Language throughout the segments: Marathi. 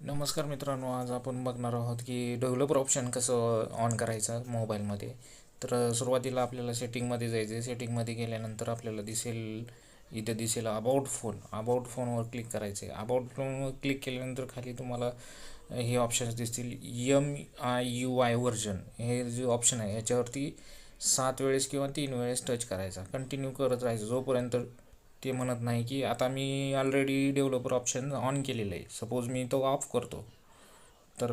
नमस्कार मित्रांनो, आज आपण बघणार आहोत की डेव्हलपर ऑप्शन कसं ऑन करायचं मोबाईलमध्ये. तर सुरुवातीला आपल्याला सेटिंगमध्ये जायचं आहे. सेटिंगमध्ये गेल्यानंतर आपल्याला इथं दिसेल अबाउट फोनवर क्लिक करायचे. अबाउट फोनवर क्लिक केल्यानंतर खाली तुम्हाला हे ऑप्शन्स दिसतील. MIUI व्हर्जन हे जे ऑप्शन आहे याच्यावरती 7 वेळेस किंवा 3 वेळेस टच करायचा. कंटिन्यू करत राहायचं जोपर्यंत ते म्हणत नाही की आता मी ऑलरेडी डेव्हलपर ऑप्शन ऑन केलेलं आहे. सपोज मी तो ऑफ करतो. तर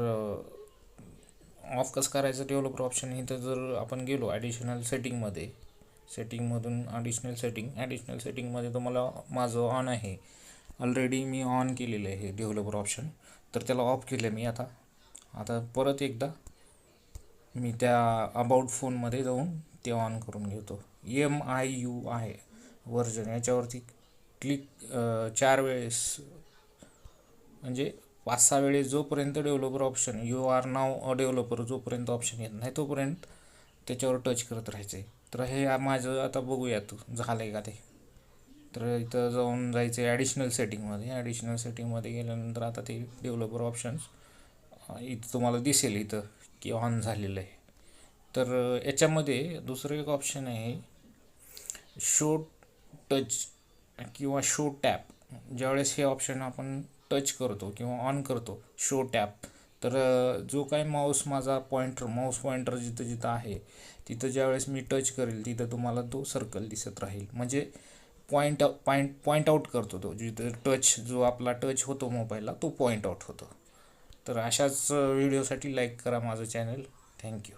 ऑफ कसं करायचं डेव्हलपर ऑप्शन इथं जर आपण गेलो सेटिंगमधून ॲडिशनल सेटिंगमध्ये तुम्हाला माझं ऑन आहे. ऑलरेडी मी ऑन केलेलं आहे डेव्हलपर ऑप्शन. तर त्याला ऑफ केलं मी आता परत एकदा मी त्या अबाउट फोनमध्ये जाऊन ते ऑन करून घेतो. MIUI व्हर्जन याच्यावरती क्लिक 4 वेळेस म्हणजे 5-6 वेळेस जोपर्यंत developer option you are now a developer जोपर्यंत ऑप्शन येत नाही तोपर्यंत त्याच्यावर टच करत राहायचं आहे. तर हे माझं आता बघूयात झालं आहे का ते. तर इथं जाऊन जायचं आहे ॲडिशनल सेटिंगमध्ये गेल्यानंतर आता ते डेव्हलपर ऑप्शन्स इथं तुम्हाला दिसेल इथं की ऑन झालेलं आहे. तर याच्यामध्ये दुसरं एक ऑप्शन आहे शो टच किंवा शो टॅप. ज्यावेळेस हे ऑप्शन आपण टच करतो किंवा ऑन करतो शो टॅप, तर जो काही माऊस पॉईंटर जिथं जिथं आहे तिथं ज्यावेळेस मी टच करेल तिथं तुम्हाला तो सर्कल दिसत राहील. म्हणजे पॉईंट आऊट करतो तो जिथं जो आपला टच होतो मोबाईलला तो पॉईंट आऊट होतो. तर अशाच व्हिडिओसाठी लाईक करा माझं चॅनल. थँक्यू.